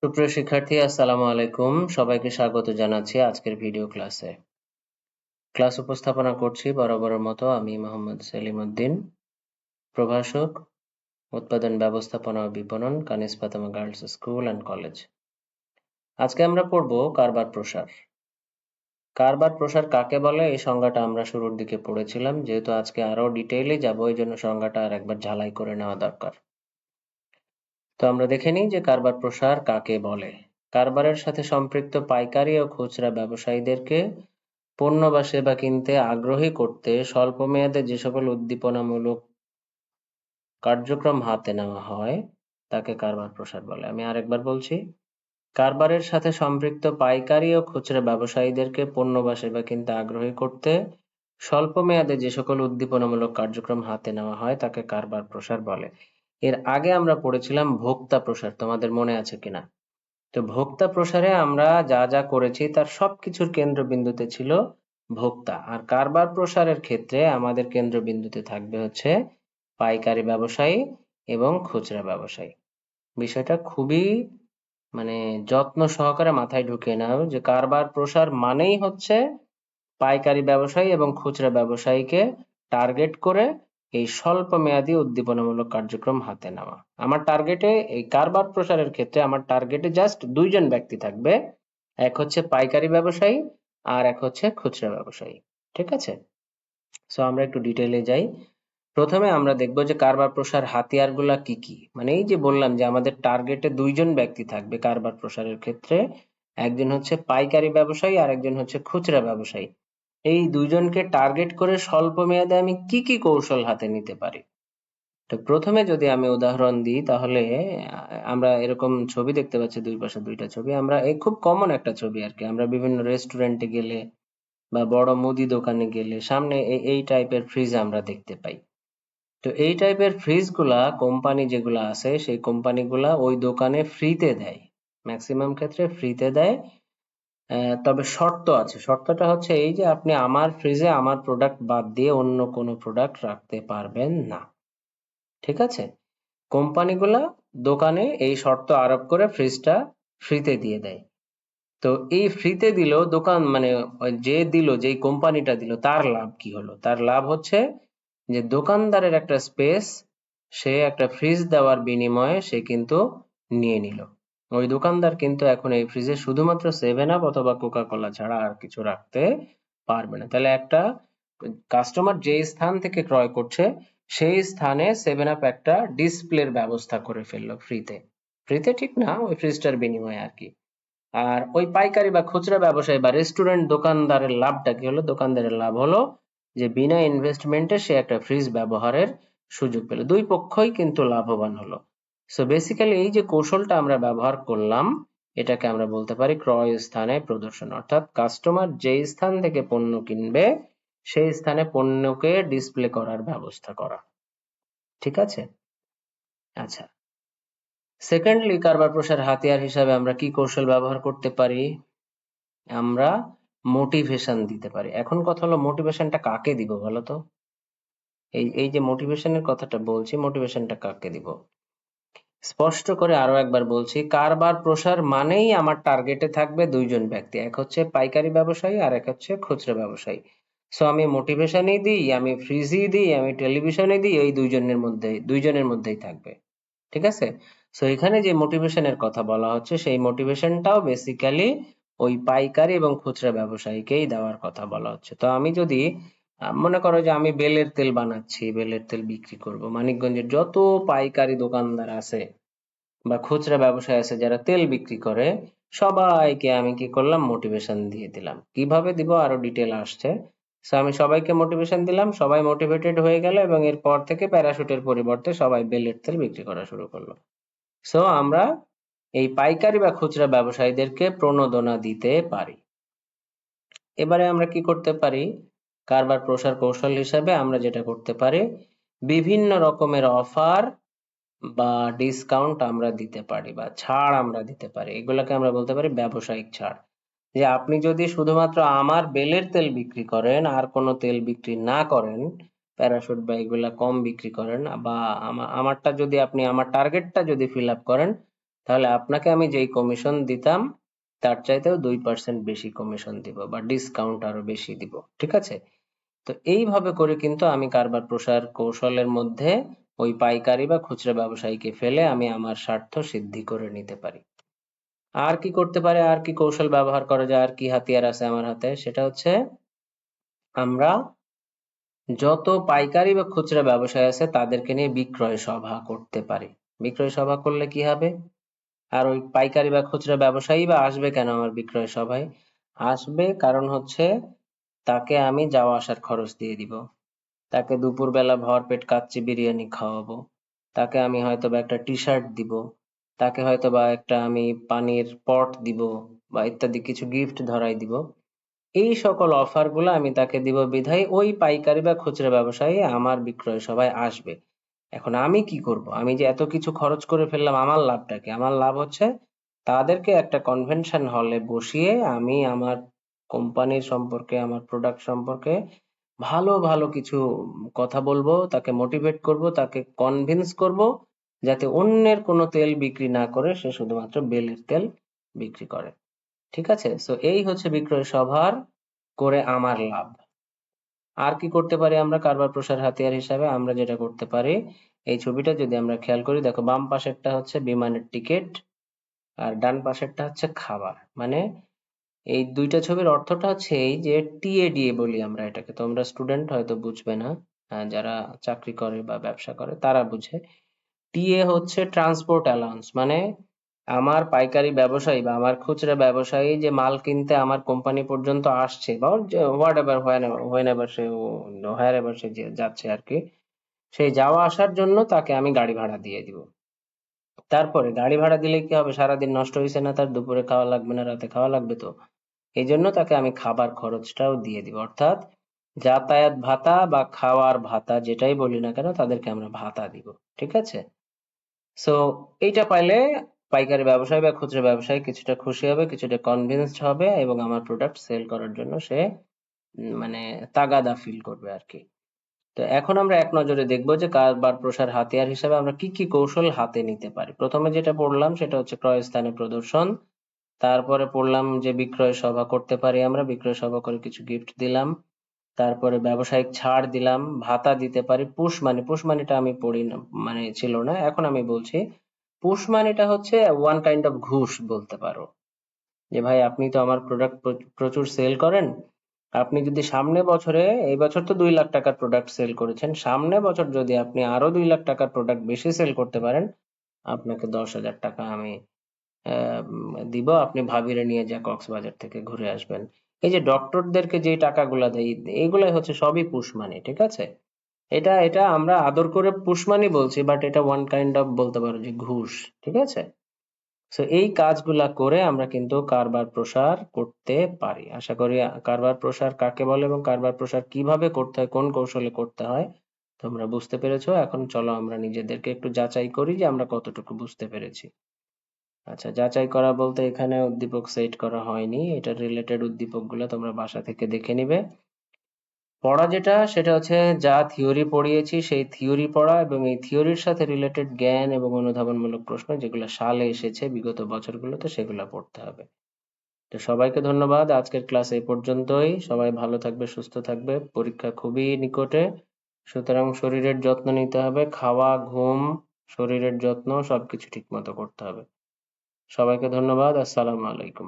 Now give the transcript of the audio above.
সুপ্রিয় শিক্ষার্থী, আসসালামু আলাইকুম। সবাইকে স্বাগত জানাচ্ছি আজকের ভিডিও ক্লাসে। ক্লাস উপস্থাপনা করছি বরাবরের মতো আমি মোহাম্মদ সেলিম উদ্দিন, প্রভাষক, উৎপাদন ব্যবস্থাপনা ও বিপণন, Kanis Fatema girls school and college. আজকে আমরা পড়ব কারবার প্রসার। কারবার প্রসার কাকে বলে এই সংজ্ঞাটা আমরা শুরুর দিকে পড়েছিলাম, যেহেতু আজকে আরো ডিটেইলে যাবো এই জন্য সংজ্ঞাটা আর একবার ঝালাই করে নেওয়া দরকার। তো আমরা দেখে নিই যে কারবার প্রসার কাকে বলে। কারবারের সাথে সম্পৃক্ত পাইকারি ও খুচরা ব্যবসায়ীদেরকে পণ্য বা সেবা কিনতে আগ্রহী করতে স্বল্পমেয়াদে যে সকল উদ্দীপনামূলক কার্যক্রম হাতে নেওয়া হয় তাকে কারবার প্রসার বলে। আমি আরেকবার বলছি, কারবারের সাথে সম্পৃক্ত পাইকারি ও খুচরা ব্যবসায়ীদেরকে পণ্য বা সেবা কিনতে আগ্রহী করতে স্বল্পমেয়াদে যে সকল উদ্দীপনামূলক কার্যক্রম হাতে নেওয়া হয় তাকে কারবার প্রসার বলে। এর আগে আমরা পড়েছিলাম ভোক্তা প্রসার, তোমাদের মনে আছে কিনা? তো ভোক্তা প্রসারে আমরা যা যা করেছি তার সবকিছুর কেন্দ্রবিন্দুতে ছিল ভোক্তা, আর কারবার প্রসারের ক্ষেত্রে আমাদের কেন্দ্রবিন্দুতে থাকবে হচ্ছে পাইকারি ব্যবসায়ী এবং খুচরা ব্যবসায়ী। বিষয়টা খুবই মানে যত্ন সহকারে মাথায় ঢুকিয়ে নাও যে কারবার প্রসার মানেই হচ্ছে পাইকারি ব্যবসায়ী এবং খুচরা ব্যবসায়ীকে টার্গেট করে এই স্বল্প মেয়াদী উদ্দীপনামূলক কার্যক্রম হাতে নেওয়া। আমার টার্গেটে এই কারবার প্রসারের ক্ষেত্রে আমার টার্গেটে জাস্ট দুইজন ব্যক্তি থাকবে, এক হচ্ছে পাইকারি ব্যবসায়ী আর এক হচ্ছে খুচরা ব্যবসায়ী। ঠিক আছে, সো আমরা একটু ডিটেইলে যাই। প্রথমে আমরা দেখব যে কারবার প্রসার হাতিয়ারগুলা কি কি। মানে এই যে বললাম যে আমাদের টার্গেটে দুইজন ব্যক্তি থাকবে কারবার প্রসারের ক্ষেত্রে, একজন হচ্ছে পাইকারি ব্যবসায়ী আর একজন হচ্ছে খুচরা ব্যবসায়ী। এই দুইজনকে টার্গেট করে স্বল্প মেয়াদে আমি কি কি কৌশল হাতে নিতে পারি। তো প্রথমে যদি আমি উদাহরণ দিই তাহলে আমরা এরকম ছবি দেখতে পাচ্ছি, দুই পাশে দুইটা ছবি। আমরা এই খুব কমন একটা ছবি আর কি, আমরা বিভিন্ন রেস্টুরেন্টে গেলে বা বড় মুদি দোকানে গেলে সামনে এই টাইপের ফ্রিজ আমরা দেখতে পাই। তো এই টাইপের ফ্রিজ গুলা কোম্পানি যেগুলা আছে সেই কোম্পানিগুলা ওই দোকানে ফ্রিতে দেয়, ম্যাক্সিমাম ক্ষেত্রে ফ্রিতে দেয়। তবে শর্ত আছে, শর্তটা হচ্ছে এই যে আপনি আমার ফ্রিজে আমার প্রোডাক্ট বাদ দিয়ে অন্য কোনো প্রোডাক্ট রাখতে পারবেন না। ঠিক আছে, কোম্পানিগুলা দোকানে এই শর্ত আরোপ করে ফ্রিজটা ফ্রিতে দিয়ে দেয়। তো এই ফ্রিতে দিল দোকান মানে যে দিল, যেই কোম্পানিটা দিল, তার লাভ কি হলো? তার লাভ হচ্ছে যে দোকানদারের একটা স্পেস সে একটা ফ্রিজ দেওয়ার বিনিময়ে সে কিন্তু নিয়ে নিল। ওই দোকানদার কিন্তু এখন এই ফ্রিজে শুধুমাত্র সেভেন আপ অথবা কোকা কোলা ছাড়া আর কিছু রাখতে পারবে না। তাহলে একটা কাস্টমার যে স্থান থেকে ক্রয় করছে সেই স্থানে সেভেন আপ একটা ডিসপ্লের ব্যবস্থা করে ফেললো ফ্রিতে। ফ্রিতে ঠিক না, ওই ফ্রিজটার বিনিময়ে আর কি। আর ওই পাইকারি বা খুচরা ব্যবসায়ী বা রেস্টুরেন্ট দোকানদারের লাভটা কি হলো? দোকানদারের লাভ হলো যে বিনা ইনভেস্টমেন্টে সে একটা ফ্রিজ ব্যবহারের সুযোগ পেল। দুই পক্ষই কিন্তু লাভবান হলো। সো বেসিক্যালি এই যে কৌশলটা আমরা ব্যবহার করলাম এটাকে আমরা বলতে পারি ক্রয় স্থানে প্রদর্শন, অর্থাৎ কাস্টমার যে স্থান থেকে পণ্য কিনবে সেই স্থানে পণ্যকে ডিসপ্লে করার ব্যবস্থা করা। ঠিক আছে, আচ্ছা। সেকেন্ডলি কারবার প্রসার হাতিয়ার হিসাবে আমরা কি কৌশল ব্যবহার করতে পারি? আমরা মোটিভেশন দিতে পারি। এখন কথা হলো মোটিভেশনটা কাকে দিব বলো তো? এই যে মোটিভেশনের কথাটা বলছি, মোটিভেশনটা কাকে দিব? স্পষ্ট করে আরো একবার বলছি, কারবার প্রসার মানেই আমার টার্গেটে থাকবে দুইজন ব্যক্তি, এক হচ্ছে পাইকারি ব্যবসায়ী আর এক হচ্ছে খুচরা ব্যবসায়ী। সো আমি মোটিভেশনই দিই, আমি ফ্রিজই দিই, আমি টেলিভিশনে দিই, এই দুইজনের মধ্যেই থাকবে। ঠিক আছে, সো এখানে যে মোটিভেশনের কথা বলা হচ্ছে সেই মোটিভেশনটাও বেসিক্যালি ওই পাইকারি এবং খুচরা ব্যবসায়ীকেই দেওয়ার কথা বলা হচ্ছে। তো আমি যদি মনে করো যে আমি বেলের তেল বানাচ্ছি, বেলের তেল বিক্রি করব, মানিকগঞ্জের যত পাইকারি দোকানদার আছে বা খুচরা ব্যবসায়ী আছে যারা তেল বিক্রি করে সবাইকে আমি কি করলাম? মোটিভেশন দিয়ে দিলাম। কিভাবে দিব আরো ডিটেল আসছে। সো আমি সবাইকে মোটিভেশন দিলাম, সবাই মোটিভেটেড হয়ে গেল এবং এরপর থেকে প্যারাশুটের পরিবর্তে সবাই বেলের তেল বিক্রি করা শুরু করলো। সো আমরা এই পাইকারি বা খুচরা ব্যবসায়ীদেরকে প্রণোদনা দিতে পারি। এবারে আমরা কি করতে পারি? কারবার প্রসার কৌশল হিসাবে আমরা যেটা করতে পারি, বিভিন্ন রকমের অফার বা ডিসকাউন্ট আমরা দিতে পারি বা ছাড় আমরা দিতে পারি। এগুলোকে আমরা বলতে পারি ব্যবসায়িক ছাড়। যে আপনি যদি শুধুমাত্র আমার বেলের তেল বিক্রি করেন আর কোনো তেল বিক্রি না করেন, প্যারাশুট বা এগুলা কম বিক্রি করেন, বা আমারটা যদি আপনি আমার টার্গেটটা যদি ফিল আপ করেন, তাহলে আপনাকে আমি যেই কমিশন দিতাম তার চাইতেও 2% বেশি কমিশন দিব বা ডিসকাউন্ট আরো বেশি দিব, ঠিক আছে? তো এইভাবে করে কিন্তু আমি কারবার প্রসার কৌশলের মধ্যে ওই পাইকারি বা খুচরা ব্যবসায়ীকে ফেলে আমি আমার স্বার্থ সিদ্ধি করে নিতে পারি। আর কি করতে পারে, আর কি কৌশল ব্যবহার করা যায়, আর কি হাতিয়ার আছে আমার হাতে, সেটা হচ্ছে আমরা যত পাইকারি বা খুচরা ব্যবসায়ী আছে তাদেরকে নিয়ে বিক্রয় সভা করতে পারি। বিক্রয় সভা করলে কি হবে, আর ওই পাইকারি বা খুচরা ব্যবসায়ী বা আসবে কেন আমার বিক্রয় সভায়? আসবে কারণ হচ্ছে তাকে আমি যাওয়া আসার খরচ দিয়ে দিব, তাকে দুপুরবেলা ভরপেট কাচ্চি বিরিয়ানি খাওয়াবো, তাকে আমি হয়তোবা একটা টি শার্ট দিব, তাকে হয়তোবা একটা আমি পানির পট দিব বা ইত্যাদি কিছু গিফট ধরাই দিব। এই সকল অফার গুলো আমি তাকে দিব বিধায় ওই পাইকারি বা খুচরা ব্যবসায়ী আমার বিক্রয় সভায় আসবে। এখন আমি কি করব, আমি যে এত কিছু খরচ করে ফেললাম, আমার লাভটা কি? আমার লাভ হচ্ছে তাদেরকে একটা কনভেনশন হলে বসিয়ে আমি আমার কোম্পানির সম্পর্কে, আমার প্রোডাক্ট সম্পর্কে ভালো ভালো কিছু কথা বলবো, তাকে মোটিভেট করব, তাকে কনভিন্স করব যাতে অন্যের কোনো তেল বিক্রি না করে সে শুধুমাত্র বেলের তেল বিক্রি করে। ঠিক আছে? সো এই হচ্ছে বিক্রয় সভার করে আমার লাভ। আর কি করতে পারি আমরা কারবার প্রসার হাতিয়ার হিসাবে? আমরা যেটা করতে পারি, এই ছবিটা যদি আমরা খেয়াল করি, দেখো বাম পাশেরটা হচ্ছে বিমানের টিকিট আর ডান পাশেরটা হচ্ছে খাবার। মানে এই দুইটা ছবির অর্থটা হচ্ছে এই যে টিএডিএ বলি আমরা এটাকে, তোমরা স্টুডেন্ট হয়তো বুঝবে না, যারা চাকরি করে বা ব্যবসা করে তারা বুঝে। টিএ হচ্ছে ট্রান্সপোর্ট অ্যালাউন্স, মানে আমার পাইকারি ব্যবসায়ী বা আমার খুচরা ব্যবসায়ী যে মাল কিনতে আমার কোম্পানি পর্যন্ত আসছে বা হোয়াট এভার হোয়েন এভার সে হোয়ার এভার সে যাচ্ছে আর কি, সেই যাওয়া আসার জন্য তাকে আমি গাড়ি ভাড়া দিয়ে দিব। তারপরে গাড়ি ভাড়া দিলে কি হবে, সারাদিন নষ্ট হয়েছে না, তার দুপুরে খাওয়া লাগবে না, রাতে খাওয়া লাগবে, তো এই জন্য তাকে আমি খাবার খরচটাও দিয়ে দিব। অর্থাৎ যাতায়াত ভাতা বা খাওয়ার ভাতা যেটাই বলি না কেন তাদেরকে আমরা ভাতা দিব। ঠিক আছে? সো এইটা পাইলে পাইকারি ব্যবসায়ী বা খুচরা ব্যবসায়ী কিছুটা খুশি হবে, কিছুটা কনভিন্সড হবে এবং আমার প্রোডাক্ট সেল করার জন্য সে মানে তাগাদা ফিল করবে আর কি। তো এখন আমরা এক নজরে দেখবো যে কারবার প্রসার হাতিয়ার হিসেবে আমরা কি কি কৌশল হাতে নিতে পারি। প্রথমে যেটা পড়লাম সেটা হচ্ছে ক্রয়স্থানে প্রদর্শন, তারপরে পড়লাম যে বিক্রয় সভা করতে পারি আমরা, বিক্রয় সভা করে কিছু গিফট দিলাম, তারপরে ব্যবসায়িক ছাড় দিলাম, ভাতা দিতে পারি, পুশ মানি, পুশ মানিটা আমি পড়ি না, মানে ছিল না, এখন আমি বলছি পুশ মানিটা হচ্ছে ওয়ান কাইন্ড অফ ঘুষ বলতে পারো। যে ভাই আপনি তো আমার প্রোডাক্ট প্রচুর সেল করেন, আপনি যদি সামনে বছরে, এই বছর তো 2 লাখ টাকার প্রোডাক্ট সেল করেছেন, সামনে বছর যদি আপনি আরো 2 লাখ টাকার প্রোডাক্ট বেশি সেল করতে পারেন, আপনাকে 10,000 টাকা আমি দিব, আপনি ভাবিরে নিয়ে যা কক্সবাজার থেকে ঘুরে আসবেন। এই যে ডক্টরদেরকে যে টাকাগুলা দেয়, এইগুলাই হচ্ছে সবই পুশ মানি। ঠিক আছে? এটা এটা আমরা আদর করে পুশ মানি বলছি, বাট এটা ওয়ান কাইন্ড অফ বলতে পারো যে ঘুষ। ঠিক আছে? সো এই কাজগুলা করে আমরা কিন্তু কারবার প্রসার করতে পারি। আশা করি কারবার প্রসার কাকে বলে এবং কারবার প্রসার কিভাবে করতে হয়, কোন কৌশলে করতে হয় তোমরা বুঝতে পেরেছো। এখন চলো আমরা নিজেদেরকে একটু যাচাই করি যে আমরা কতটুকু বুঝতে পেরেছি। আচ্ছা, যাচাই করা বলতে এখানে উদ্দীপক সেট করা হয়নি, এটা রিলেটেড উদ্দীপকগুলো তোমরা বাসা থেকে দেখে নিবে। পড়া যেটা সেটা হচ্ছে যা থিওরি পড়িয়েছি সেই থিওরি পড়া এবং এই থিওরির সাথে রিলেটেড জ্ঞান এবং অনুধাবনমূলক প্রশ্ন যেগুলো সালে এসেছে বিগত বছরগুলোতে সেগুলো পড়তে হবে। তো সবাইকে ধন্যবাদ, আজকের ক্লাস এই পর্যন্তই। সবাই ভালো থাকবে, সুস্থ থাকবে, পরীক্ষা খুবই নিকটে, সুতরাং শরীরের যত্ন নিতে হবে, খাওয়া, ঘুম, শরীরের যত্ন সবকিছু ঠিক মতো করতে হবে। সবাইকে ধন্যবাদ। আসসালামু আলাইকুম।